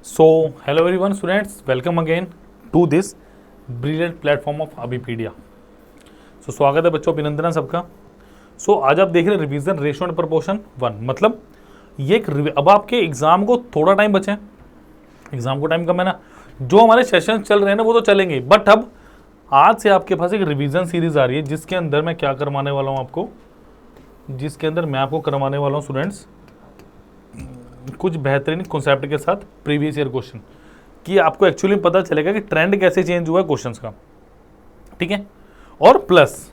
So, hello everyone students, welcome again to this brilliant platform of Abhipedia. So, स्वागत है बच्चों, अभिनंदन है सबका। आज आप देख रहे हैं रिवीजन रेशियो एंड प्रपोर्शन 1। मतलब ये अब आपके एग्जाम को थोड़ा टाइम बचे हैं, एग्जाम को टाइम कम है ना, जो हमारे सेशन चल रहे हैं ना वो तो चलेंगे, बट अब आज से आपके पास एक रिवीजन सीरीज आ रही है जिसके अंदर मैं क्या करवाने वाला हूँ आपको, जिसके अंदर मैं आपको करवाने वाला हूँ स्टूडेंट्स कुछ बेहतरीन कॉन्सेप्ट के साथ प्रीवियस ईयर क्वेश्चन, कि आपको एक्चुअली पता चलेगा कि ट्रेंड कैसे चेंज हुआ है क्वेश्चंस का, ठीक है। और प्लस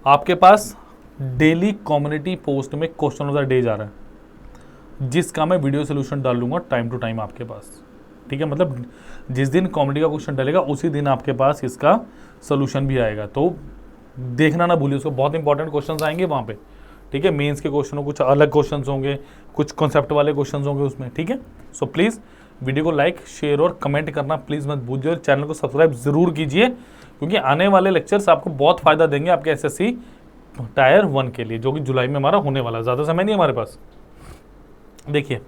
आपके पास डेली कम्युनिटी पोस्ट में क्वेश्चन ऑफ द डे जा रहा है, जिसका मैं वीडियो सोल्यूशन डाल लूंगा टाइम टू टाइम आपके पास, ठीक है। मतलब जिस दिन कॉमेडी का क्वेश्चन डलेगा उसी दिन आपके पास इसका सोल्यूशन भी आएगा, तो देखना ना भूलिए उसको, बहुत इंपॉर्टेंट क्वेश्चन आएंगे वहाँ पे, ठीक है। मेंस के क्वेश्चन कुछ अलग क्वेश्चन होंगे, कुछ कॉन्सेप्ट वाले क्वेश्चन होंगे उसमें, ठीक है। सो प्लीज़ वीडियो को लाइक शेयर और कमेंट करना प्लीज़ मत भूलिए, और चैनल को सब्सक्राइब जरूर कीजिए, क्योंकि आने वाले लेक्चर्स आपको बहुत फायदा देंगे आपके एसएससी टायर 1 के लिए, जो कि जुलाई में हमारा होने वाला है। ज़्यादा समय नहीं हमारे पास। देखिए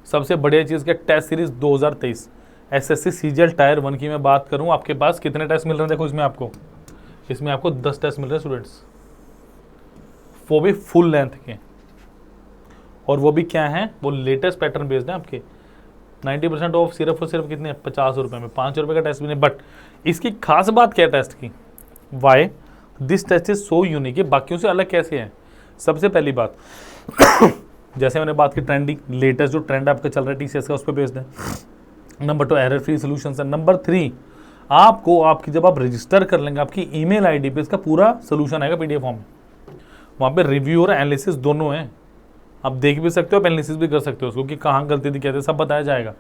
सबसे बढ़िया चीज़ क्या, test series 2023 SSC CGL tier 1 की मैं बात करूँ, आपके पास कितने टेस्ट मिल रहे हैं? देखो इसमें आपको 10 टेस्ट मिल रहे हैं स्टूडेंट्स, वो भी फुल लेंथ के, और वो भी क्या है, वो लेटेस्ट पैटर्न बेस्ड है आपके। 90% ऑफ सिर्फ और सिर्फ कितने, 50 रुपये में, 5 रुपये का टेस्ट भी नहीं। बट इसकी खास बात क्या है टेस्ट की, why this test is so unique, बाकियों से अलग कैसे है? सबसे पहली बात जैसे मैंने बात की ट्रेंडिंग, लेटेस्ट जो ट्रेंड आपका चल रहा है टीसीएस का, उस पर बेस्ड है। नंबर 2 एरर फ्री सोल्यूशन है। नंबर 3 आपको आपकी जब आप रजिस्टर कर लेंगे आपकी ईमेल आईडी पे इसका पूरा सोल्यूशन आएगा पीडीएफ फॉर्म में। वहाँ पे रिव्यू और एनालिसिस दोनों हैं, आप देख भी सकते हो, आप एनालिसिस भी कर सकते हो उसको, कि कहाँ गलती थी, कहते सब बताया जाएगा।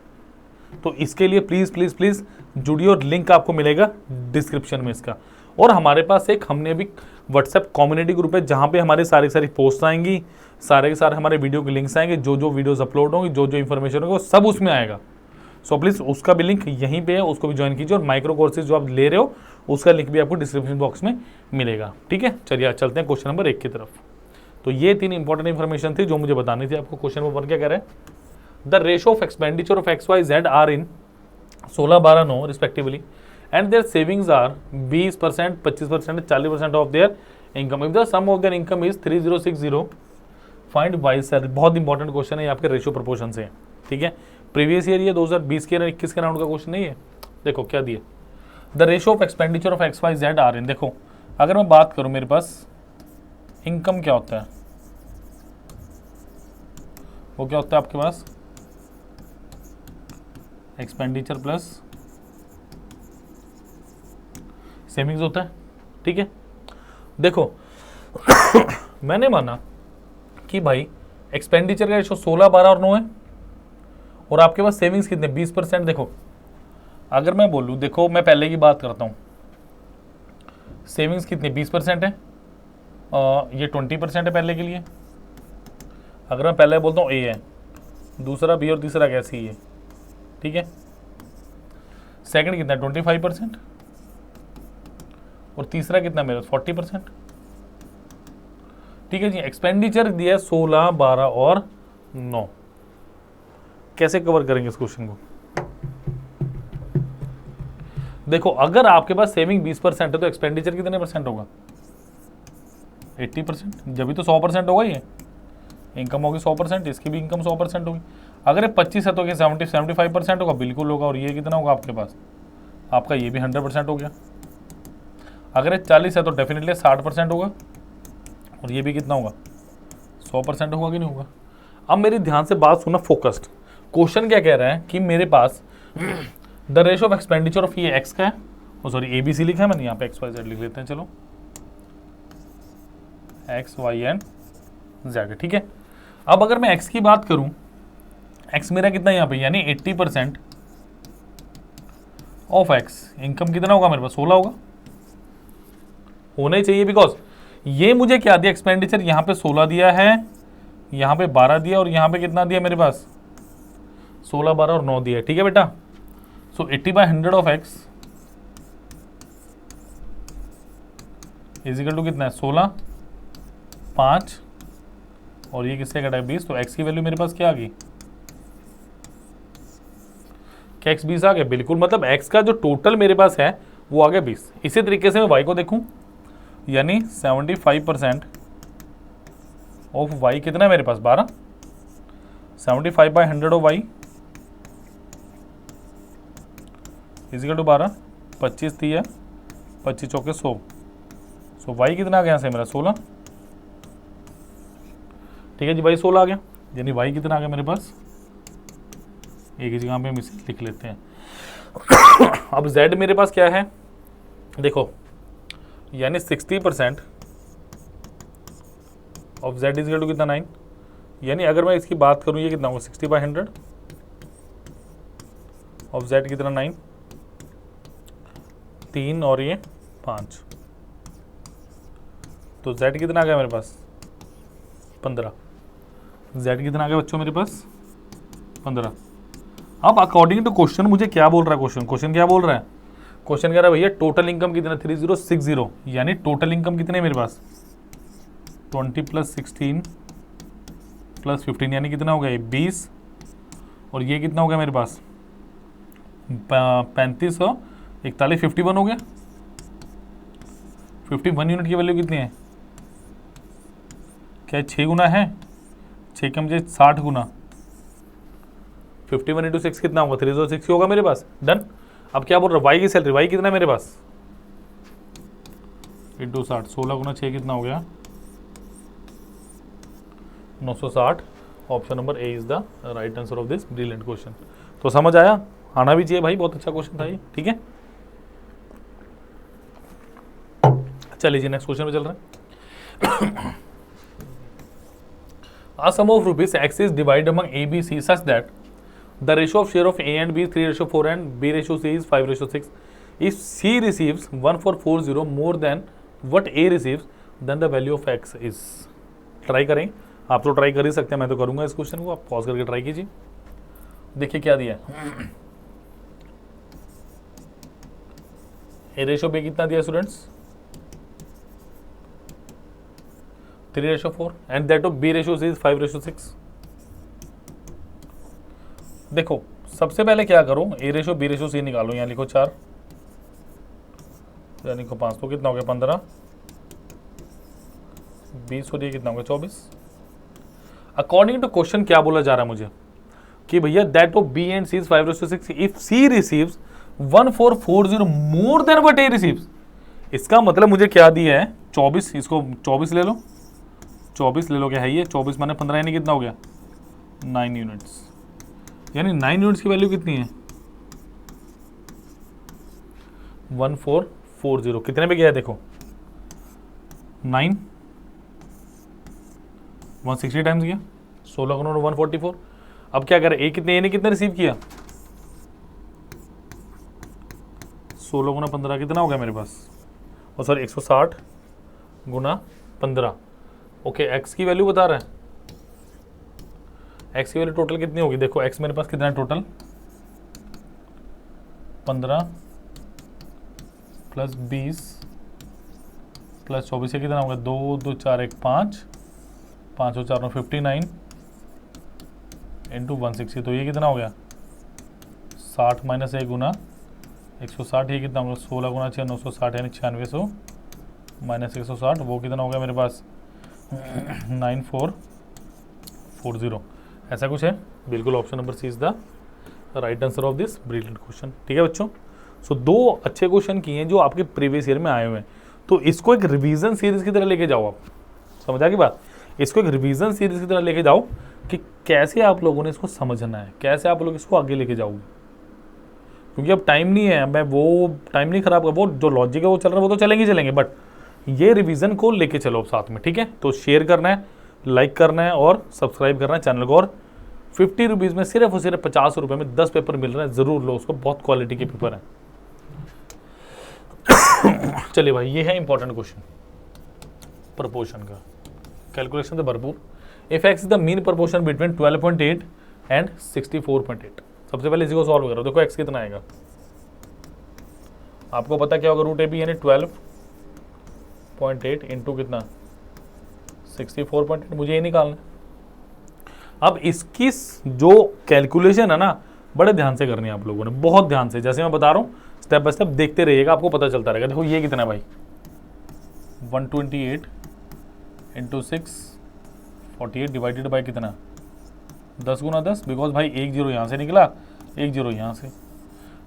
तो इसके लिए प्लीज़ प्लीज़ प्लीज़ जुड़िए, और लिंक आपको मिलेगा डिस्क्रिप्शन में इसका। और हमारे पास हमने अभी व्हाट्सएप कम्युनिटी ग्रुप है, जहाँ पे हमारे सारी पोस्ट आएंगी, सारे के सारे हमारे वीडियो के लिंक्स आएंगे, जो वीडियोज़ अपलोड होंगी, जो इन्फॉर्मेशन होगी वो सब उसमें आएगा। सो प्लीज़ उसका भी लिंक यहीं पे है, उसको भी ज्वाइन कीजिए। और माइक्रो कोर्सेज जो आप ले रहे हो उसका लिंक भी आपको डिस्क्रिप्शन बॉक्स में मिलेगा, ठीक है। चलिए चलते हैं क्वेश्चन नंबर 1 की तरफ। तो ये 3 इंपॉर्टेंट इन्फॉर्मेशन थी जो मुझे बतानी थी आपको। क्वेश्चन नंबर 1 क्या कह रहे हैं, the ratio of expenditure of X Y Z are in 16, 12, 9 respectively, and their savings are 20%, 25%, 40% of their income. If the sum of their income is 3060, find Y salary. बहुत इंपॉर्टेंट क्वेश्चन है, आपके ratio proportion से, ठीक है। Previous year ये 2020 के 21 के round का क्वेश्चन नहीं है। देखो क्या दिए, the ratio of expenditure of X Y Z are in. देखो अगर मैं बात करूं, मेरे पास इनकम क्या होता है, वो क्या होता है आपके पास, एक्सपेंडिचर प्लस सेविंग्स होता है, ठीक है। देखो मैंने माना कि भाई एक्सपेंडिचर का रेशो 16, 12 और 9 है, और आपके पास सेविंग्स कितने, 20%। देखो अगर मैं बोलूँ, देखो मैं पहले की बात करता हूँ, सेविंग्स कितनी 20% है, ये 20% है पहले के लिए। अगर मैं पहले बोलता हूँ ए है, दूसरा बी और तीसरा क्या सी है, ठीक है। सेकंड कितना है 25%, और तीसरा कितना मेरा 40%, ठीक है जी। एक्सपेंडिचर दिया है 16, 12 और 9। कैसे कवर करेंगे इस क्वेश्चन को? देखो अगर आपके पास सेविंग 20% है तो एक्सपेंडिचर कितने परसेंट होगा, 80%, जब भी तो 100% होगा। ये इनकम होगी 100%, इसकी भी इनकम 100% होगी। अगर ये 25 है तो 75% होगा, बिल्कुल होगा। और ये कितना होगा आपके पास, आपका ये भी 100% हो गया। अगर ये 40 है तो डेफिनेटली 60% होगा, और ये भी कितना होगा 100% होगा कि नहीं होगा। अब मेरी ध्यान से बात सुनना फोकस्ड। क्वेश्चन क्या कह रहा है कि मेरे पास the ratio of expenditure of ये एक्स का है, सॉरी ABC लिखा है मैंने, यहाँ पे XYZ लिख लेते हैं, चलो X, Y एंड Z, ठीक है। अब अगर मैं X की बात करूं, X मेरा कितना यहाँ पे, यानी 80% ऑफ X, इनकम कितना होगा मेरे पास 16 होगा, होना ही चाहिए। बिकॉज ये मुझे क्या दिया, एक्सपेंडिचर यहाँ पे 16 दिया है, यहाँ पे 12 दिया, और यहाँ पे कितना दिया मेरे पास 16, 12 और 9 दिया है, ठीक है बेटा। So 80/100 of X is equal to कितना है 16, 5, और ये किससे कटा है 20, तो X की वैल्यू मेरे पास क्या आ गई क्या x 20 आ गया? बिल्कुल, मतलब x का जो टोटल मेरे पास है वो आ गया 20। इसी तरीके से मैं y को देखूं, यानी 75% ऑफ y कितना है मेरे पास? 12। 75/100 ऑफ y इजिकल टू 12, 25 थी है, 25 चौके 100। सो y कितना आ गया यहाँ से मेरा? 16। ठीक है जी, y 16 आ गया, यानी y कितना आ गया मेरे पास? एक ही जगह पे हम इसे लिख लेते हैं। अब z मेरे पास क्या है देखो, यानी 60% of z is equal to कितना? 9। यानी अगर मैं इसकी बात करूं, ये कितना होगा? 60/100 ऑफ z कितना? 9। 3 और ये 5, तो z कितना आ गया मेरे पास? 15। z कितना आ गया बच्चों मेरे पास? 15। अब अकॉर्डिंग टू क्वेश्चन मुझे क्या बोल रहा है? क्वेश्चन क्या बोल रहा है? क्वेश्चन कह रहा है भैया टोटल इनकम कितना? 3060, यानी टोटल इनकम कितने मेरे पास? 20 + 16 + 15, यानी कितना हो गया? ये 20। और ये कितना हो गया मेरे पास? 35 और 41, 51 हो गया। 51 यूनिट की वैल्यू कितनी है? क्या 6 गुना है? 6 के मुझे 60 गुना, 51 × 6 कितना होगा? 360 होगा मेरे पास। डन। अब क्या बोल रहा है? वाई की सैलरी, वाई कितना है मेरे पास? × 60, 16 गुना 6 कितना हो गया? 960। Option number A is the right answer of this brilliant question. तो समझ आया? आना भी चाहिए भाई, बहुत अच्छा क्वेश्चन था ये। ठीक है, चलिए जी नेक्स्ट क्वेश्चन पे चल रहे हैं। A sum of rupees X is divided among A, B, C such that the ratio of share of A and B is 3:4 and B:C is 5:6. If C receives 1440 more than what A receives, then the value of X is. Try करें, आप तो try कर ही सकते हैं, मैं तो करूंगा इस क्वेश्चन को, आप पॉज करके ट्राई कीजिए। देखिए क्या दिया है। A रेशो B कितना दिया students? 3:4 and that of B:C is 5:6. देखो सबसे पहले क्या करो, A:B:C निकालो, यहाँ लिखो 4, यहाँ लिखो 5, तो कितना हो गया? 15, 20 और ये कितना हो गया? 24। अकॉर्डिंग टू क्वेश्चन क्या बोला जा रहा है मुझे कि भैया that of B and C is 5:6 if C receives 1440 more than what A receives। इसका मतलब मुझे क्या दिया है? 24, इसको 24 ले लो, 24 ले लो, क्या है ये? 24 माने 15, यानी कितना हो गया? 9 यूनिट्स। यानी 9 यूनिट्स की वैल्यू कितनी है? 1440। कितने पे गया है देखो? 9, 160 टाइम्स गया, 16 गुना 144। अब क्या करें? ए कितने, ए ने कितना रिसीव किया? 16 गुना 15 कितना हो गया मेरे पास? और सर 160 गुना 15। ओके, एक्स की वैल्यू बता रहा है। एक्स की वैल्यू टोटल कितनी होगी? देखो एक्स मेरे पास कितना है टोटल? 15 + 20 + 24 से कितना होगा? 2, 2, 4, 1, 5, 5 और 4, 59 इंटू 160, तो ये कितना हो गया? 60 - 1 गुना 160, ये कितना होगा? 16 गुना 6, 960, यानी 9600 - 160, वो कितना हो गया मेरे पास? 9440। ऐसा कुछ है? बिल्कुल, option number C is the right answer of this brilliant question. ठीक है बच्चों, सो 2 अच्छे क्वेश्चन किए हैं जो आपके प्रीवियस ईयर में आए हुए हैं, तो इसको एक रिवीजन सीरीज की तरह लेके जाओ आप। समझा की बात? इसको एक रिवीजन सीरीज की तरह लेके जाओ कि कैसे आप लोगों ने इसको समझना है, कैसे आप लोग इसको आगे लेके जाओगे, क्योंकि अब टाइम नहीं है। मैं वो टाइम नहीं खराब कर, वो जो लॉजिक है वो चल रहा है, वो तो चलेंगे, बट ये रिवीजन को लेके चलो साथ में। ठीक है, तो शेयर करना है, लाइक करना है और सब्सक्राइब करना है चैनल को। और 50 रुपीज़ में सिर्फ और सिर्फ 50 रुपये में 10 पेपर मिल रहे हैं, ज़रूर लो उसको, बहुत क्वालिटी के पेपर हैं। चलिए भाई, ये है इंपॉर्टेंट क्वेश्चन प्रपोर्शन का, कैलकुलेशन से भरपूर। If x is the mean proportion between 12.8 and 64.8। सबसे पहले इसी को सॉल्व करो। देखो एक्स कितना आएगा, आपको पता क्या होगा? √AB यानी 12.8 इंटू कितना? 64.8। मुझे ये निकालना है। अब इसकी जो कैलकुलेशन है ना, बड़े ध्यान से करनी है आप लोगों ने, बहुत ध्यान से, जैसे मैं बता रहा हूँ स्टेप बाय स्टेप देखते रहिएगा, आपको पता चलता रहेगा। देखो ये कितना है भाई, 128 इंटू 648 डिवाइडेड बाई कितना, 10 गुना 10, बिकॉज भाई एक जीरो यहाँ से निकला, एक जीरो यहाँ से।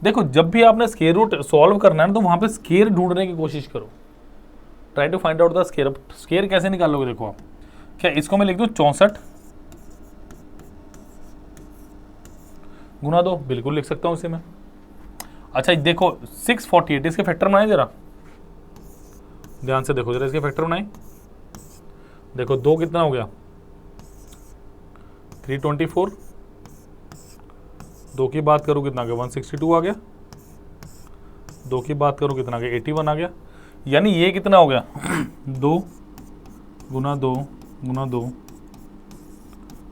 देखो जब भी आपने स्केयर रूट सॉल्व करना है ना, तो वहाँ पे स्केयर ढूंढने की कोशिश करो, try to find out the square. अब स्केयर कैसे निकालोगे, देखो आप, क्या इसको मैं लिख दूँ 64 गुना 2, बिल्कुल लिख सकता हूँ इसे मैं। अच्छा देखो 648, इसके फैक्टर बनाए जरा, ध्यान से देखो जरा, इसके फैक्टर बनाए। देखो 2 कितना हो गया, 324, 2 की बात करूँ कितना आ गया, 162 आ गया, 2 की बात करूँ कितना आ गया, 81 आ गया। यानी ये कितना हो गया 2 गुना 2 गुना 2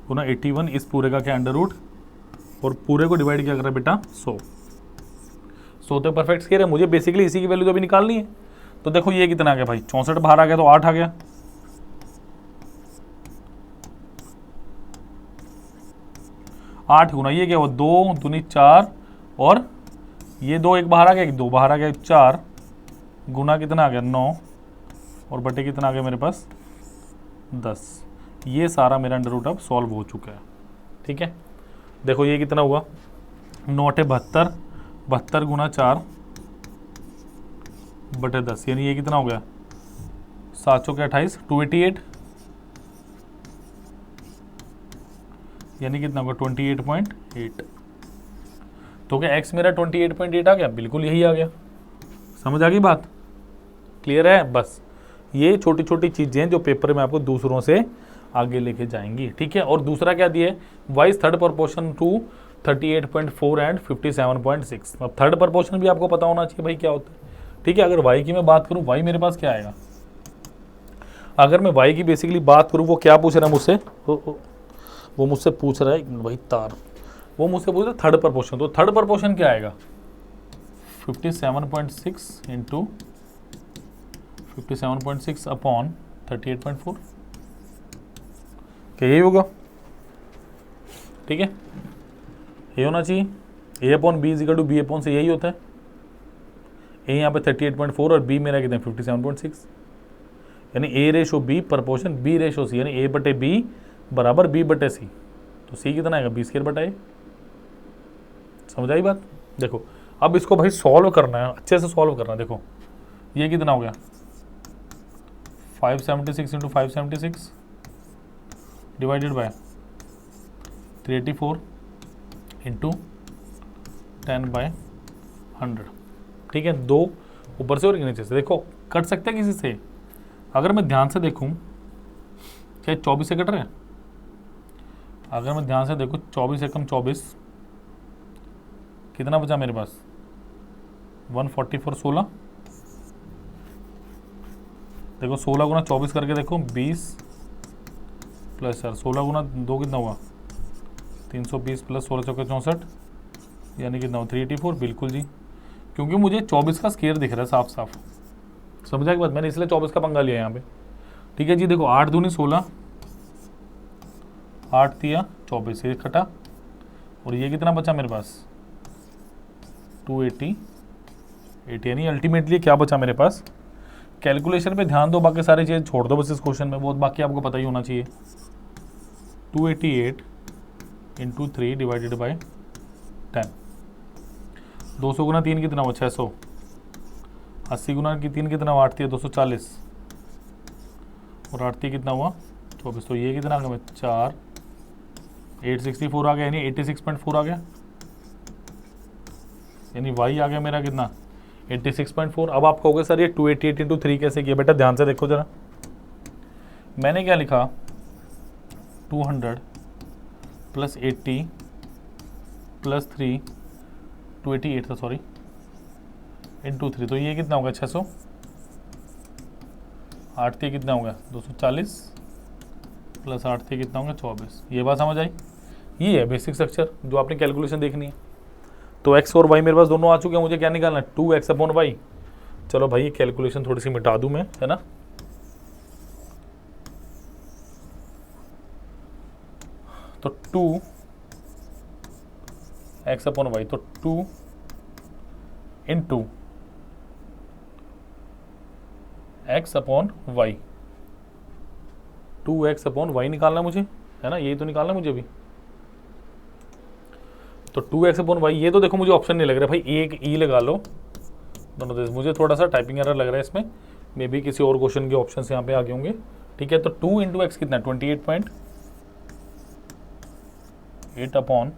गुना 81, इस पूरे का क्या अंडर रूट, और पूरे को डिवाइड क्या कर रहा है बेटा 100। 100 तो परफेक्ट स्केयर है, मुझे बेसिकली इसी की वैल्यू तो अभी निकालनी है। तो देखो ये कितना आ गया भाई, 64 बाहर आ गया तो 8 आ गया, 8 गुना ये क्या हुआ, 2 दूनी 4, और ये 2 एक बाहर आ गया, 2 बाहर आ गया, 4 गुना कितना आ गया 9, और बटे कितना आ गया मेरे पास 10। ये सारा मेरा अंडर रूट अब सॉल्व हो चुका है। ठीक है, देखो ये कितना हुआ, 9 × 72, 72 गुना 4 बटे 10, यानी ये कितना हो गया 728, 288, यानी कितना होगा 28.8। तो क्या x मेरा 28.8 आ गया, बिल्कुल यही आ गया। समझ आ गई बात, क्लियर है। बस ये छोटी छोटी चीजें जो पेपर में आपको दूसरों से आगे लेके जाएंगी। ठीक है, और दूसरा क्या दिया है, Y's third proportion to 38.4 and 57.6। अब थर्ड प्रपोर्शन भी आपको पता होना चाहिए भाई क्या होता है। ठीक है, अगर y की मैं बात करूं, y मेरे पास क्या आएगा, अगर मैं y की बेसिकली बात करूं, वो क्या पूछ रहा है मुझसे, वो मुझसे पूछ रहा है भाई तार, वो मुझसे पूछ रहा है थर्ड प्रपोर्शन। तो थर्ड प्रपोर्शन क्या आएगा, 57.6 इंटू 57.6 अपॉन 38.4, क्या यही होगा। ठीक है, ये होना चाहिए, a upon B is equal to B upon C, यही होता है। ए यहाँ पे 38.4 और बी मेरा कितना 57.6, यानी a ratio b proportion b ratio c, यानी a बटे b बराबर b बटे c। तो c कितना आएगा, b स्क्वायर बटा a। समझ आई बात। देखो अब इसको भाई सॉल्व करना है, अच्छे से सॉल्व करना है। देखो ये कितना हो गया 576 इंटू 576 डिवाइडेड बाय 384 इंटू 10/100। ठीक है, 2 ऊपर से और नीचे से। देखो कट सकते हैं किसी से, अगर मैं ध्यान से देखूं, क्या 24 से कट रहे हैं, अगर मैं ध्यान से देखूं 24 से कम 24, कितना बचा मेरे पास 144, 16। देखो 16 गुना 24 करके देखो 20 प्लस 4, 16 गुना 2 कितना हुआ 320 प्लस 16 चौके 64, यानी कितना हुआ 384। बिल्कुल जी, क्योंकि मुझे 24 का स्केयर दिख रहा है साफ साफ। समझा की बात, मैंने इसलिए 24 का पंगा लिया यहाँ पे। ठीक है जी, देखो 8 दूनी 16, 8 तिया 24, ये कटा, और ये कितना बचा मेरे पास 280, यानी अल्टीमेटली क्या बचा मेरे पास। कैलकुलेशन पे ध्यान दो, बाकी सारी चीज़ छोड़ दो बस इस क्वेश्चन में, बहुत बाकी आपको पता ही होना चाहिए। 288 इंटू 3 डिवाइडेड बाई 10, 200 गुना 3 कितना हुआ 600, 80 गुना की 3 कितना हुआ 8 240, और 8 कितना हुआ 24। तो ये कितना आ गया 4 864 आ गया, यानी 86.4 आ गया, यानी y आ गया मेरा कितना 86.4। अब आप कहोगे सर ये 288 इंटू 3 कैसे किया, बेटा ध्यान से देखो जरा, मैंने क्या लिखा 200 प्लस 80 प्लस 3 288 था सॉरी, इंटू 3, तो ये कितना होगा 600, 8 थी कितना होगा 240 प्लस 8 थी कितना होगा 24। ये बात समझ आई, ये है बेसिक स्ट्रक्चर जो आपने कैलकुलेशन देखनी है। तो x और y मेरे पास दोनों आ चुके हैं, मुझे क्या निकालना है 2x अपॉन y। चलो भाई ये कैलकुलेशन थोड़ी सी मिटा दूं मैं, है ना। तो एक्स अपॉन वाई, तो 2 into X upon Y, 2x upon Y निकालना मुझे, है ना, यही तो निकालना मुझे अभी। तो 2x अपॉन वाई, ये तो देखो मुझे ऑप्शन नहीं लग रहा भाई, एक ई लगा लो दोनों देश, मुझे थोड़ा सा टाइपिंग एरर लग रहा है इसमें, मे बी किसी और क्वेश्चन के ऑप्शन यहाँ पे आगे होंगे। ठीक है, तो 2 इंटू एक्स कितना है 28.8 अपॉन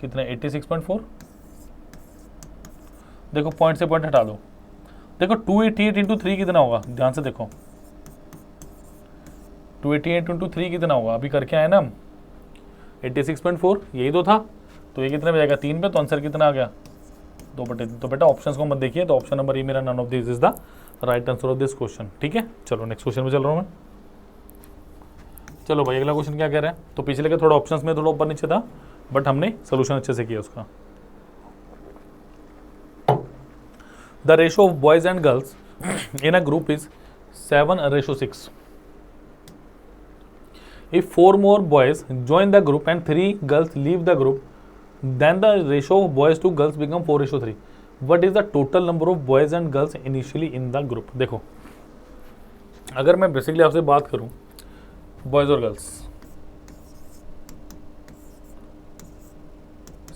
कितना 86.4, देखो पॉइंट से पॉइंट हटा दो, देखो 288 इंटू 3 कितना होगा, ध्यान से देखो 288 इंटू 3 कितना होगा, अभी करके आए ना हम 86.4, यही तो था, तो ये कितने में जाएगा 3 पे, तो आंसर कितना आ गया 2/3। तो बेटा ऑप्शंस को मत देखिए, तो ऑप्शन नंबर ये मेरा none of this is the right answer of this question. ठीक है, चलो नेक्स्ट क्वेश्चन में चल रहा हूँ मैं। चलो भाई अगला क्वेश्चन क्या कह रहा है, तो पिछले के थोड़ा ऑप्शंस में थोड़ा ऊपर नीचे था, बट हमने सोल्यूशन अच्छे से किया उसका। The ratio of boys and girls in a group is 7:6। If 4 more boys join the group and 3 girls leave the group, then the ratio of boys to girls become 4:3. What is the total number of boys and girls initially in the group? देखो अगर मैं basically आपसे बात करूं boys और girls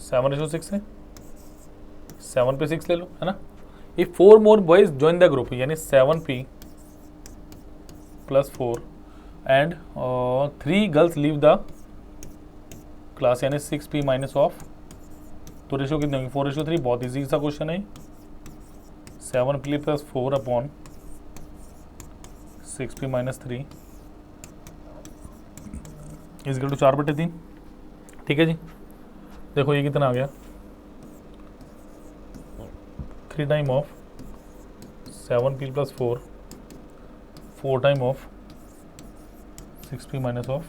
7:6 है, 7 पे 6 ले लो, है ना। If 4 more boys join the group, यानी 7p plus 4 and 3 girls leave the class, यानी 6p माइनस ऑफ, तो रेशो कितनी होगी 4:3। बहुत इजी सा क्वेश्चन है, 7p plus 4 upon 6p minus 3 is equal to 4/3। ठीक है जी, देखो ये कितना आ गया 3 time of 7p plus 4 time of 6p minus of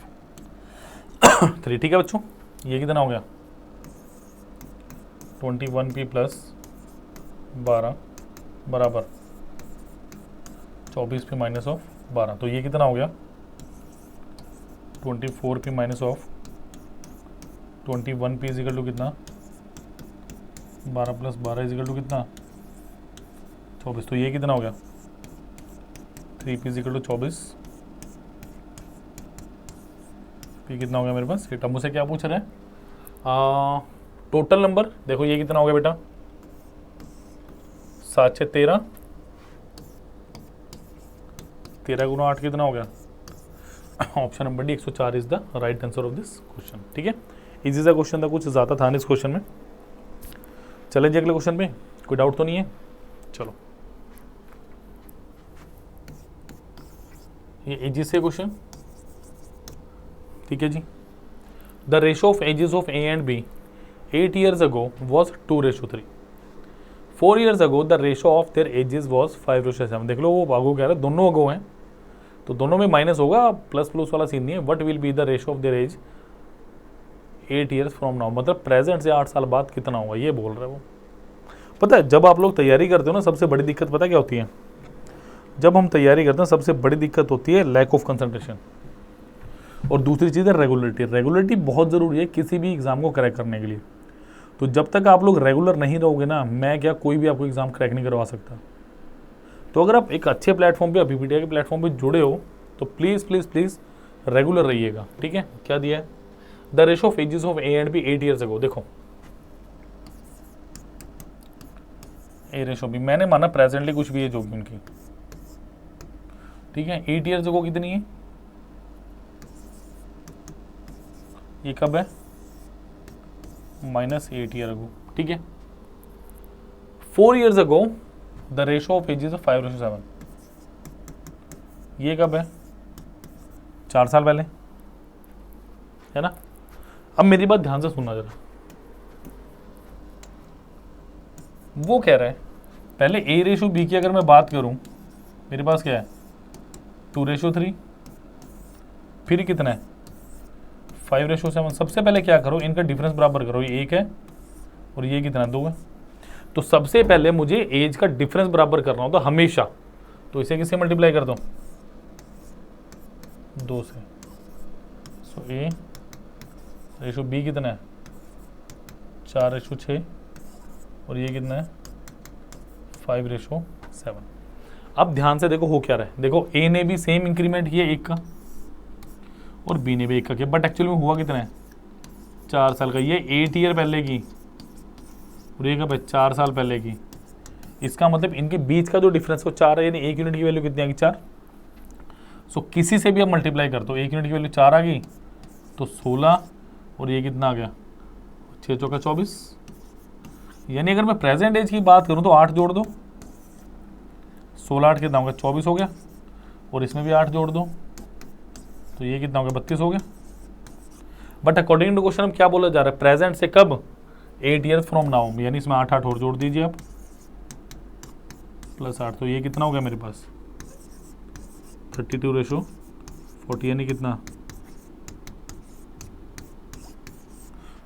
3। ठीक है बच्चों, ये कितना हो गया 21p प्लस 12 बराबर 24p माइनस ऑफ 12, तो ये कितना हो गया 24p minus of 21p is equal to कितना 12 प्लस 12 इजिकल टू कितना 24, तो ये कितना हो गया 3p इजिकल टू 24। पी कितना हो गया मेरे पास, ये टम्बू से क्या पूछ रहा है, टोटल नंबर देखो ये कितना हो गया बेटा 7 6 13, 13 गुना 8 कितना हो गया, option number D 104 is the right answer of this question. ठीक है, इजी सा क्वेश्चन था, कुछ ज़्यादा था नहीं इस क्वेश्चन में। चलें जी अगले क्वेश्चन पे, कोई डाउट तो नहीं है। चलो ये इजी से क्वेश्चन, ठीक है जी। The ratio of ages of A and B 8 years ago was 2:3। 4 years ago the ratio of their ages was 5:7। देख लो वो भागो कह रहा है, दोनों अगो हैं तो दोनों में माइनस होगा, प्लस प्लस वाला सीन नहीं है। What will be the ratio of their age 8 years from now, मतलब प्रेजेंट से 8 साल बाद कितना होगा ये बोल रहा है वो। पता है जब आप लोग तैयारी करते हो ना, सबसे बड़ी दिक्कत पता क्या होती है, जब हम तैयारी करते हैं सबसे बड़ी दिक्कत होती है लैक ऑफ कंसंट्रेशन, और दूसरी चीज़ है रेगुलरिटी। रेगुलरिटी बहुत ज़रूरी है किसी भी एग्ज़ाम को क्रैक करने के लिए। तो जब तक आप लोग रेगुलर नहीं रहोगे ना, मैं क्या कोई भी आपको एग्ज़ाम क्रैक नहीं करवा सकता। तो अगर आप एक अच्छे प्लेटफॉर्म पे अबीपीडिया के प्लेटफॉर्म पे जुड़े हो तो प्लीज़ प्लीज़ प्लीज़ रेगुलर रहिएगा। ठीक है, क्या दिया है, the ratio of ages of A and B 8 years ago। देखो ए रेशो बी, मैंने माना प्रेजेंटली कुछ भी एज होगी उनकी, ठीक है। 8 years ago कितनी है, ये कब है -8 years ago। ठीक है, 4 years ago the ratio of ages 5:7, ये कब है 4 साल पहले, है ना। अब मेरी बात ध्यान से सुनना जरा, वो कह रहा है पहले ए रेशो बी की अगर मैं बात करूं, मेरे पास क्या है 2:3, फिर कितना है 5:7। सबसे पहले क्या करो, इनका डिफरेंस बराबर करो, ये 1 है और ये कितना 2 है। तो सबसे पहले मुझे एज का डिफरेंस बराबर करना होता हमेशा, तो इसे किससे मल्टीप्लाई कर दो 2 से। सो ए रेशो बी कितना है 4:6 और ये कितना है 5:7। अब ध्यान से देखो हो क्या रहा है, देखो ए ने भी सेम इंक्रीमेंट किया 1 का और बी ने भी 1 का किया, बट एक्चुअली में हुआ कितना है 4 साल का। ये 8 ईयर पहले की और ये कब है 4 साल पहले की। इसका मतलब इनके बीच का जो डिफरेंस है वो 4 है, यानी 1 यूनिट की वैल्यू कितनी आ गई 4। सो किसी से भी आप मल्टीप्लाई कर दो, 1 यूनिट की वैल्यू 4 आ गई तो 16 और ये कितना आ गया 6 चौका 24। यानी अगर मैं प्रेजेंट एज की बात करूं तो 8 जोड़ दो, 16 8 कितना होगा 24 हो गया और इसमें भी 8 जोड़ दो तो ये कितना हो गया 32 हो गया। बट अकॉर्डिंग टू क्वेश्चन हम क्या बोला जा रहा है, प्रेजेंट से कब 8 ईयर फ्रॉम नाउ, यानी इसमें 8 8 और जोड़ दीजिए आप +8 तो ये कितना हो गया मेरे पास 32:40 यानी कितना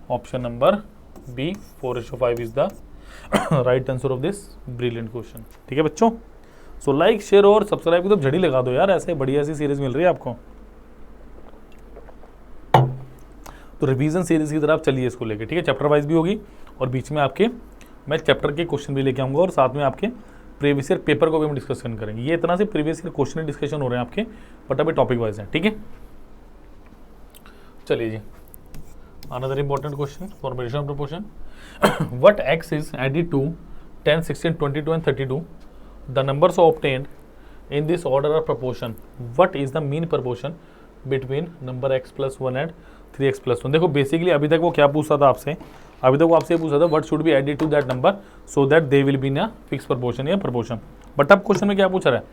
option number B 4:5 is the right answer of this brilliant question. ठीक है बच्चों, सो लाइक शेयर और सब्सक्राइब की तो झड़ी लगा दो यार, ऐसे बढ़िया सी सीरीज मिल रही है आपको। तो रिवीजन सीरीज की तरफ चलिए इसको लेके, ठीक है, चैप्टर वाइज भी होगी और बीच में आपके मैं चैप्टर के क्वेश्चन भी लेके आऊँगा और साथ में आपके प्रीवियस ईयर पेपर को भी हम डिस्कशन करेंगे। ये इतना से प्रीवियस ईयर क्वेश्चन डिस्कशन हो रहे हैं आपके, बट अभी टॉपिक वाइज हैं। ठीक है, चलिए जी, another important question, formation of proportion. What X is added to 10, 16, 22 and 32, the numbers obtained in this order of proportion, what is the mean proportion between number x plus 1 and 3x plus 1। देखो basically अभी तक वो क्या पूछा था आपसे, अभी तक वो आपसे पूछा था what should be added to that number so that they will be in a fix proportion या प्रोपोर्शन। बट अब क्वेश्चन में क्या पूछ रहा है,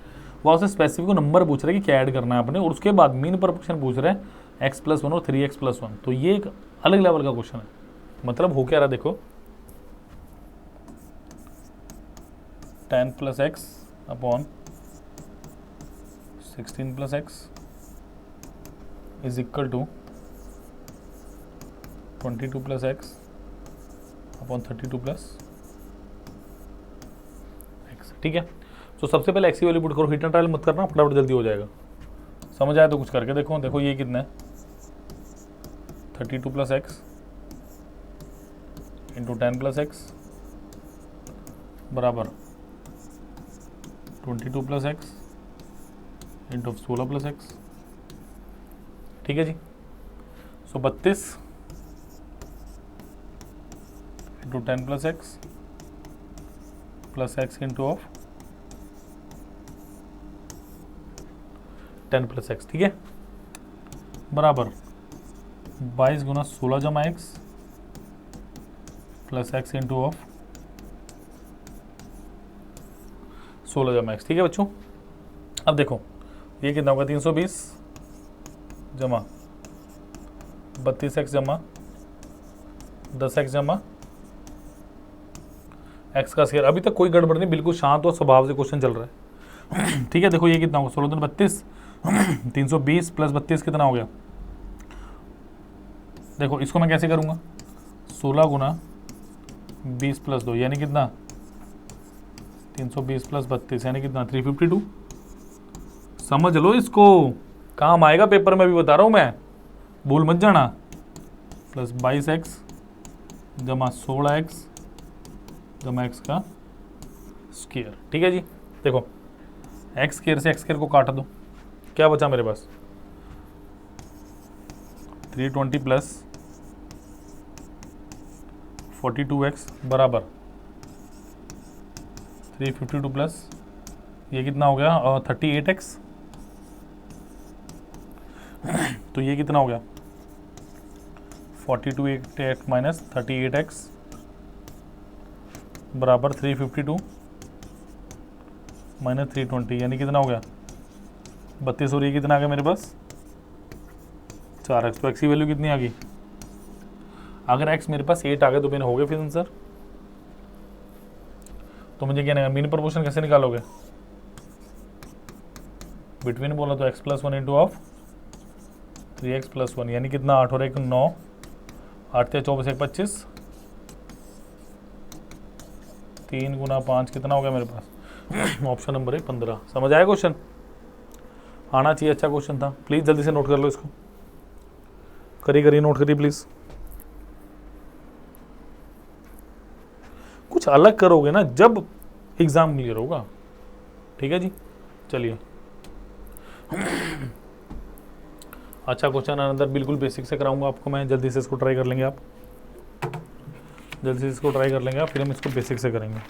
वो आपसे स्पेसिफिक नंबर पूछ रहा है कि क्या ऐड करना है आपने, और उसके बाद मीन प्रोपोर्शन पूछ रहा है x plus 1 और 3x plus 1। तो ये एक अलग लेवल का क्वेश्चन है। मतलब हो क्या रहा है देखो, 10 plus x upon 16 plus x is equal to 22 plus x upon 32 plus x। ठीक है, तो सबसे पहले x की वैल्यू पुट करो, हिट एंड ट्रायल मत करना, फटाफट जल्दी हो जाएगा। समझ आया तो कुछ करके देखो, देखो ये कितना है 32 plus x into 10 plus x बराबर 22 plus x into 16 plus x। ठीक है जी, सो 32 into 10 plus x plus x into of 10 plus x। ठीक है, बराबर 22 गुना 16 जमा x plus x into of 16 जमा x। ठीक है बच्चों, अब देखो ये कितना होगा 320 जमा 32x जमा 10x जमा x का स्क्वायर। अभी तक कोई गड़बड़ नहीं, बिल्कुल शांत और स्वभाव से क्वेश्चन चल रहा है। ठीक है, देखो ये कितना होगा 16 दूनी 32 320 प्लस 32 कितना हो गया, देखो इसको मैं कैसे करूँगा 16 गुना 20 प्लस 2 यानी कितना 320 प्लस 32 यानी कितना 352। समझ लो इसको, काम आएगा पेपर में, भी बता रहा हूँ मैं, भूल मत जाना। प्लस 22x जमा 16x जमा x का स्क्वायर। ठीक है जी, देखो x स्क्वायर से x स्क्वायर को काट दो, क्या बचा मेरे पास 320 प्लस 42x बराबर 352 प्लस ये कितना हो गया 38x। तो ये कितना हो गया 42x माइनस 38x बराबर 352 माइनस 320 यानी कितना हो गया 32 और ये कितना आ गया मेरे पास 4x। तो x की वैल्यू कितनी आ गई, अगर x मेरे पास 8 आ गया तो मैंने हो गया फिर आंसर। तो मुझे क्या मीन प्रोपोर्शन कैसे निकालोगे, बिटवीन बोला तो x plus 1 into of 3x plus 1 यानी कितना 8 और 1 9 8 या 24 1 25 3 गुना 5 कितना हो गया मेरे पास ऑप्शन नंबर है 15। समझ आया क्वेश्चन, आना चाहिए, अच्छा क्वेश्चन था। प्लीज़ जल्दी से नोट कर लो इसको, करिए नोट करिए प्लीज़। कुछ अलग करोगे ना जब एग्जाम क्लियर होगा। ठीक है जी, चलिए। अच्छा क्वेश्चन अंदर बिल्कुल बेसिक से कराऊंगा आपको मैं, जल्दी से इसको ट्राई कर लेंगे आप, जल्दी से इसको ट्राई कर लेंगे आप, फिर हम इसको बेसिक से करेंगे।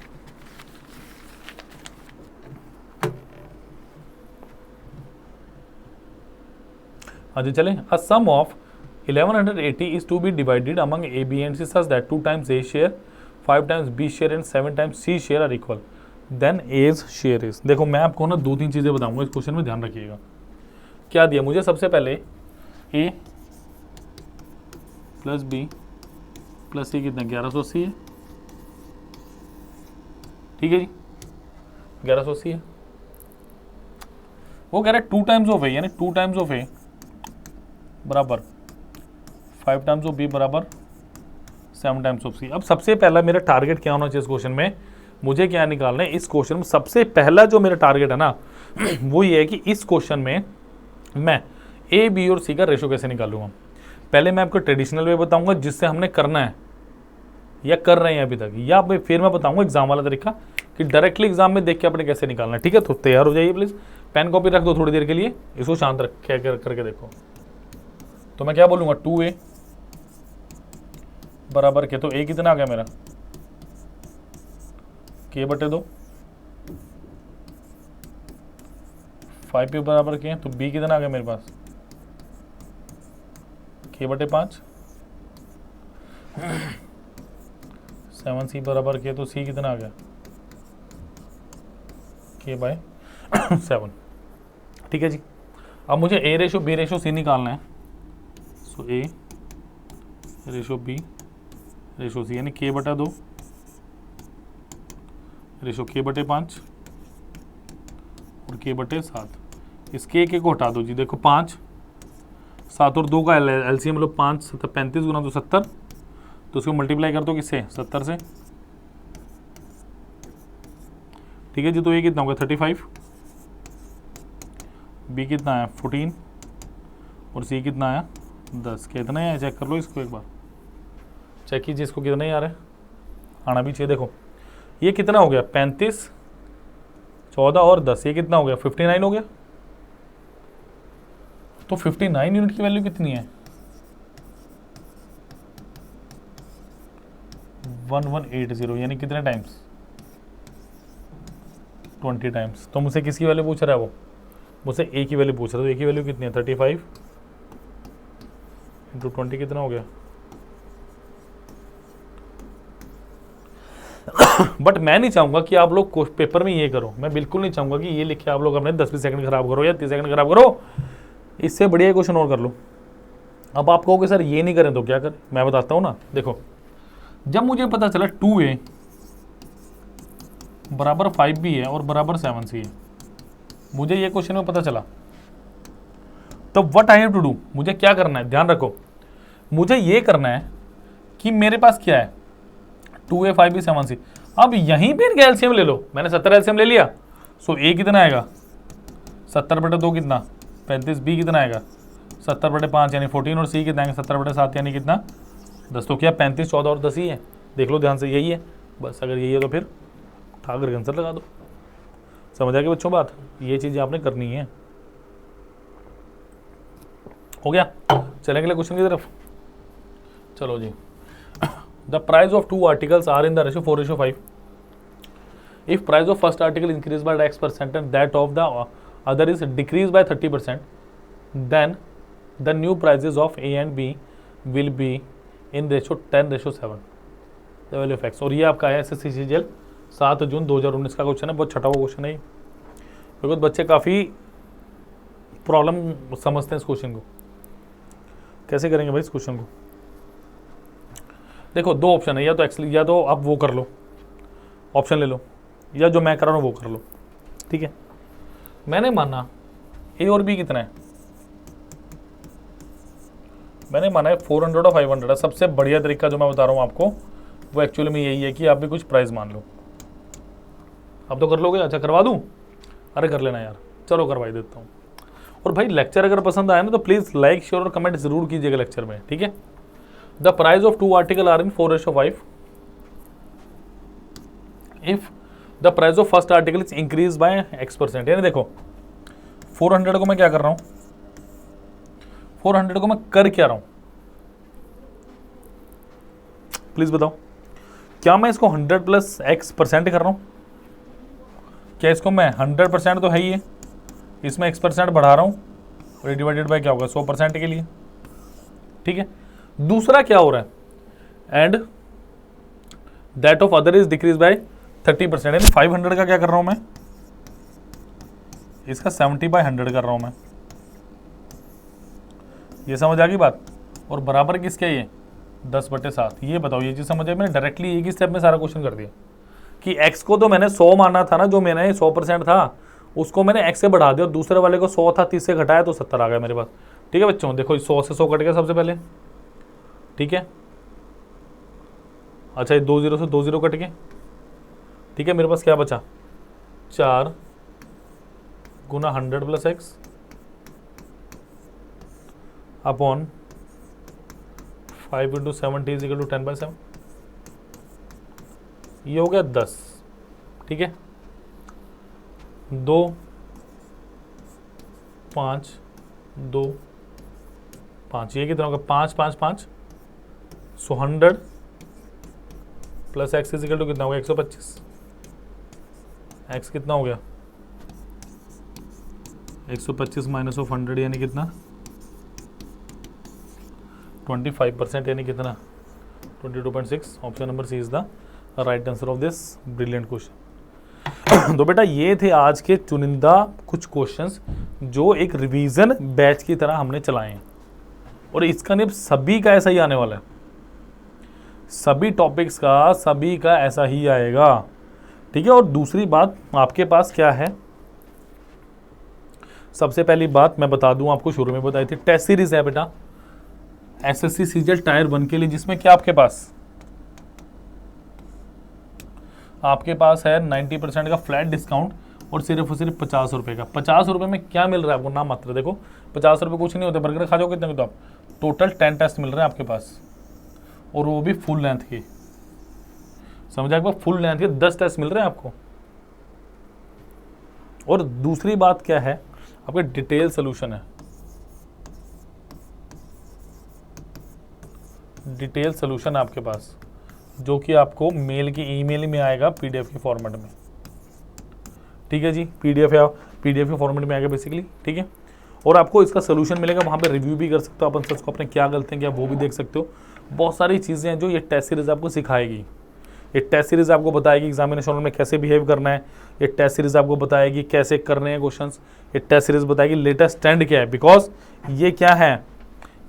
हाँ जी चलें। अ सम of 1180 is to be divided among A, B and C such that 2 times A share, 5 times B share and 7 times C share are equal. Then A's share is। देखो मैं आपको ना 2-3 चीज़ें बताऊंगा इस क्वेश्चन में, ध्यान रखिएगा। क्या दिया मुझे, सबसे पहले A plus B plus C कितना 1180 है। ठीक है जी, 1180 है। वो कह रहा है 2 टाइम्स ऑफ A, यानी 2 टाइम्स ऑफ A बराबर 5 टाइम्स ऑफ B बराबर 7 टाइम्स ऑफ C। अब सबसे पहला मेरा टारगेट क्या होना चाहिए इस क्वेश्चन में, मुझे क्या निकालना है इस क्वेश्चन में। सबसे पहला जो मेरा टारगेट है ना वो ये है कि इस क्वेश्चन में मैं A, B और C का रेशो कैसे निकालूंगा। पहले मैं आपको ट्रेडिशनल वे बताऊंगा जिससे हमने करना है या कर रहे हैं अभी तक, या फिर मैं बताऊंगा एग्जाम वाला तरीका कि डायरेक्टली एग्जाम में देख के अपने कैसे निकालना है। ठीक है, तो तैयार हो जाइए प्लीज, पेन कॉपी रख दो थोड़ी देर के लिए, इसको शांत रख करके देखो। तो मैं क्या बोलूंगा 2A बराबर के, तो A कितना आ गया मेरा K/2, 5P बराबर के, तो B कितना आ गया मेरे पास K/5, 7C बराबर के, तो C कितना आ गया K/7। ठीक है जी, अब मुझे A ratio B ratio C निकालना है। सो A ratio B ratio C, यानी K/2 रेशो K/5 और K/7। इस K को हटा दो जी। देखो 5, 7 और 2 का एलसीएम मतलब 5 7 35 गुना तो 70, तो उसको मल्टीप्लाई कर दो किससे 70 से। ठीक है जी, तो ये कितना होगा 35, B कितना है 14 और C कितना आया 10। कितना है चेक कर लो इसको एक बार, चेक कीजिए इसको कितना ही आ रहा है, आना भी चाहिए। देखो ये कितना हो गया 35, 14 और 10, ये कितना हो गया 59 हो गया। तो 59 यूनिट की वैल्यू कितनी है 1180, यानी कितने टाइम्स 20 टाइम्स। तो मुझसे किसकी वैल्यू पूछ रहा है वो, मुझसे A की वैल्यू पूछ रहा है। तो A की वैल्यू कितनी है 35 इंटू 20 कितना हो गया। बट मैं नहीं चाहूंगा कि आप लोग पेपर में ये करो, मैं बिल्कुल नहीं चाहूंगा कि ये लिख के आप लोग अपने 10-20 सेकंड खराब करो या 30 सेकंड खराब करो। इससे बढ़िया क्वेश्चन और कर लो। अब आप कहोगे सर ये नहीं करें तो क्या करें, मैं बताता हूँ ना। देखो जब मुझे पता चला 2A बराबर 5B है और बराबर 7C है, मुझे ये क्वेश्चन में पता चला, तो what I have to do, मुझे क्या करना है, ध्यान रखो मुझे ये करना है कि मेरे पास क्या है 2A 5B 7C। अब यहीं पे इनका एलसीएम ले लो, मैंने 70 एलसीएम ले लिया। सो A कितना आएगा 70/2 कितना 35, B कितना आएगा 70/5 यानी 14 और C कितना आएगा 70/7 यानी कितना 10। तो क्या 35, 14 और 10 ही है, देख लो ध्यान से, यही है बस। अगर यही है तो फिर ठाकर आंसर लगा दो। समझ आ गया बच्चों बात, ये चीज़ आपने करनी है। हो गया, चलेंगे अगले क्वेश्चन की तरफ। चलो जी, the price of 2 articles are in the ratio 4:5। If price of first article increase by X% and that of the other is decrease by 30%, then the new prices of A and B will be in ratio 10:7 the value of X। और ये आपका है SSC CGL 7 जून 2019 का question है, बहुत छठा हुआ question है क्योंकि बच्चे काफ़ी प्रॉब्लम समझते हैं इस क्वेश्चन को। कैसे करेंगे भाई इस क्वेश्चन को, देखो 2 ऑप्शन है, या तो एक्चुअली या तो आप वो कर लो ऑप्शन ले लो, या जो मैं कर रहा हूँ वो कर लो। ठीक है, मैंने माना A और B कितना है, मैंने माना है 400 और 500 है। सबसे बढ़िया तरीका जो मैं बता रहा हूँ आपको वो एक्चुअली में यही है कि आप भी कुछ प्राइस मान लो। अब तो कर लोगे, अच्छा करवा दूँ, अरे कर लेना यार, चलो करवा ही देता हूँ। और भाई लेक्चर अगर पसंद आया ना तो प्लीज़ लाइक शेयर और कमेंट जरूर कीजिएगा लेक्चर में। ठीक है, the price of 2 article are in 4:5 if the price of first article is increase by X%, यानी देखो 400 को मैं क्या कर रहा हूं, 400 को मैं कर क्या रहा हूं, प्लीज बताओ। क्या मैं इसको 100 प्लस X% कर रहा हूं? क्या इसको मैं 100% तो है ही है, इसमें X% बढ़ा रहा हूं और डिवाइडेड बाय क्या होगा 100% के लिए, ठीक है। दूसरा क्या हो रहा है, and that of other is decrease by 30%, यानी 500 का क्या कर रहा हूं मैं, इसका 70/100 कर रहा हूं मैं। ये समझ आ गई बात। और बराबर किसके ये 10/7। ये बताओ, ये चीज समझ आई? मैंने डायरेक्टली एक ही स्टेप में सारा क्वेश्चन कर दिया कि x को तो मैंने 100 माना था ना, जो मैंने 100% था उसको मैंने x से बढ़ा दिया, और दूसरे वाले को 100 था, 30 से घटाया तो 70 आ गया मेरे पास। ठीक है बच्चों, देखो 100 से 100 कट गया सबसे पहले, ठीक है। अच्छा, ये 2 0 से 2 0 कट गए, ठीक है। मेरे पास क्या बचा, 4 गुना 100 plus x upon 5 into 70 is equal to 10/7, ये हो गया 10, ठीक है। 2 5 2 5, ये कितना होगा 5 5 5, so 100 plus X is equal to कितना होगा 125। एक्स कितना हो गया 125 माइनस ऑफ 100 यानी कितना 25%, यानी कितना 22.6। Option number C is the right answer of this brilliant question. तो बेटा ये थे आज के चुनिंदा कुछ क्वेश्चंस जो एक रिवीजन बैच की तरह हमने चलाए हैं, और इसका निब सभी का ऐसा ही आने वाला है, सभी टॉपिक्स का सभी का ऐसा ही आएगा, ठीक है। और दूसरी बात आपके पास क्या है, सबसे पहली बात मैं बता दूं, आपको शुरू में बताई थी, टेस्ट सीरीज है बेटा एसएससी सीजीएल टायर 1 के लिए, जिसमें क्या आपके पास है 90% का फ्लैट डिस्काउंट और सिर्फ 50 रुपए का। 50 रुपए में क्या मिल रहा है आपको, नाम मात्र देखो, 50 रुपए कुछ नहीं होते, बर्गर खा जाओ कितने के तो आप, टोटल 10 टेस्ट मिल रहे हैं आपके पास, और वो भी फुल लेंथ की, समझा, एक बार फुल लेंथ के 10 टेस्ट मिल रहे हैं आपको। और दूसरी बात क्या है, आपके डिटेल सोल्यूशन है, डिटेल सोल्यूशन आपके पास, जो कि आपको मेल की ईमेल में आएगा पीडीएफ के फॉर्मेट में, ठीक है जी। पीडीएफ के फॉर्मेट में आएगा बेसिकली, ठीक है। और आपको इसका सोल्यूशन मिलेगा, वहाँ पे रिव्यू भी कर सकते हो अपन सच को, अपने क्या गलती हैं क्या वो भी देख सकते हो। बहुत सारी चीज़ें हैं जो ये टेस्ट सीरीज आपको सिखाएगी। ये टेस्ट सीरीज आपको बताएगी एग्जामिनेशन में कैसे बिहेव करना है, ये टेस्ट सीरीज आपको बताएगी कैसे करने हैं क्वेश्चंस, ये टेस्ट सीरीज बताएगी लेटेस्ट ट्रेंड क्या है, बिकॉज ये क्या है,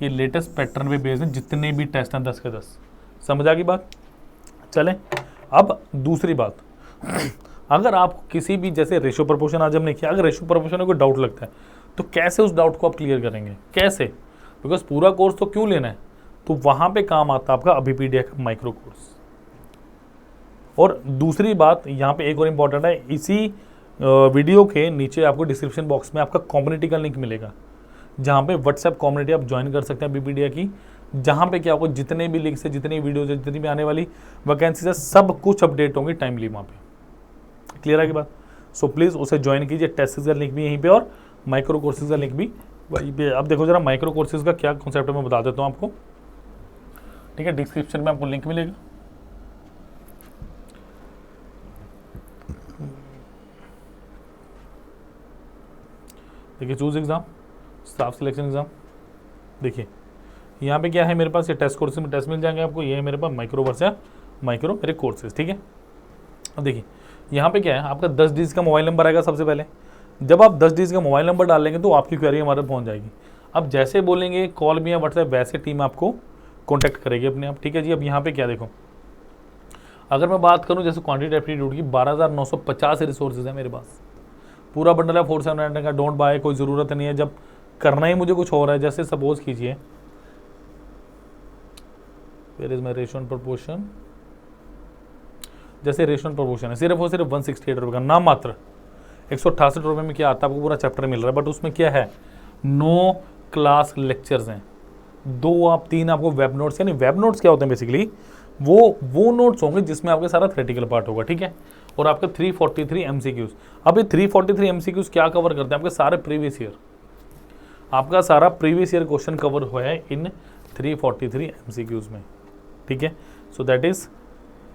ये लेटेस्ट पैटर्न पे बेस्ड है, जितने भी टेस्ट हैं 10 के 10। समझ आ गई बात। चलें अब दूसरी बात, अगर आप किसी भी जैसे रेशियो प्रोपोर्शन आज हमने किया, अगर रेशियो प्रोपोर्शन में कोई डाउट लगता है तो कैसे उस डाउट को आप क्लियर करेंगे, कैसे, बिकॉज पूरा कोर्स तो क्यों लेना है, तो वहाँ पे काम आता है आपका अभिपीडिया का माइक्रो कोर्स। और दूसरी बात यहाँ पे एक और इम्पॉर्टेंट है, इसी वीडियो के नीचे आपको डिस्क्रिप्शन बॉक्स में आपका कम्युनिटी का लिंक मिलेगा, जहाँ पे व्हाट्सएप कम्युनिटी आप ज्वाइन कर सकते हैं अभिपीडिया की, जहाँ पे क्या होगा जितने भी लिंक्स है, जितनी वीडियोज है, जितनी भी आने वाली वैकेंसीज है, सब कुछ अपडेट होंगी टाइमली वहाँ पे। क्लियर है की बात। सो प्लीज़ उसे ज्वाइन कीजिए, टेस्ट का लिंक भी यहीं पे और माइक्रो कोर्सेज का लिंक भी वहीं पे। अब देखो जरा माइक्रो कोर्सेज का क्या कॉन्सेप्ट है मैं बता देता हूँ आपको, ठीक है। डिस्क्रिप्शन में आपको लिंक मिलेगा, देखिए choose exam, staff selection exam, देखिए यहाँ पे क्या है मेरे पास, ये टेस्ट कोर्सेज में टेस्ट मिल जाएंगे आपको, ये है मेरे पास माइक्रो वर्सेस माइक्रो मेरे कोर्सेज, ठीक है। अब देखिए यहाँ पे क्या है, आपका 10 डिजिट का मोबाइल नंबर आएगा सबसे पहले। जब आप 10 डिजिट का मोबाइल नंबर डालेंगे तो आपकी क्वेरी हमारे पहुँच जाएगी। अब जैसे बोलेंगे कॉल भी या व्हाट्सएप, वैसे टीम आपको कॉन्टैक्ट करेगी अपने आप, ठीक है जी। अब यहाँ पे क्या देखो, अगर मैं बात करूँ जैसे क्वान्टिटी एप्टीट्यूड की, 12,950 रिसोर्सेज है मेरे पास, पूरा बंडल है 479 का। डोंट बाय, कोई ज़रूरत नहीं है, जब करना ही मुझे कुछ हो रहा है, जैसे सपोज कीजिए where is my ratio and proportion, जैसे रेशियो एंड प्रोपोर्शन है सिर्फ और सिर्फ 168 रुपये का, नाम मात्र 168 रुपये में क्या आता है आपको, पूरा चैप्टर मिल रहा है। बट उसमें क्या है, 9 क्लास लेक्चर्स हैं, 2 आप 3 आपको वेब नोट्स, यानी वेब नोट्स क्या होते हैं बेसिकली, वो नोट्स होंगे जिसमें आपके सारा थ्योरेटिकल पार्ट होगा, ठीक है। और आपके 343 एमसीक्यूज, अब ये 343 एमसीक्यूज क्या कवर करते हैं, आपके सारे प्रीवियस ईयर, आपका सारा प्रीवियस ईयर क्वेश्चन कवर हुआ है इन 343 एमसीक्यूज में, ठीक है। So that is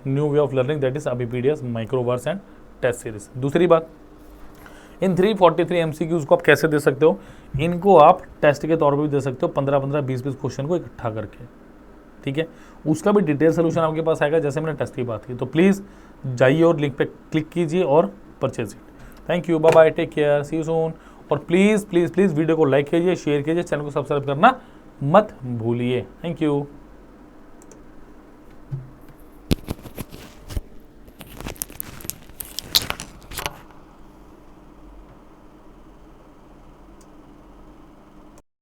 new way of learning, that is अबीपीडियास माइक्रोवर्स एंड टेस्ट सीरीज। दूसरी बात, इन 343 एमसीक्यूज को आप कैसे दे सकते हो, इनको आप टेस्ट के तौर पर भी दे सकते हो, 15-15, 20-20 क्वेश्चन को इकट्ठा करके, ठीक है। उसका भी डिटेल सोल्यूशन आपके पास आएगा, जैसे मैंने टेस्ट की बात की। तो प्लीज़ जाइए और लिंक पे क्लिक कीजिए और purchase it. Thank you, bye bye, take care, see you soon. और प्लीज़ प्लीज़ प्लीज़ वीडियो को लाइक कीजिए, शेयर कीजिए, चैनल को सब्सक्राइब करना मत भूलिए। Thank you.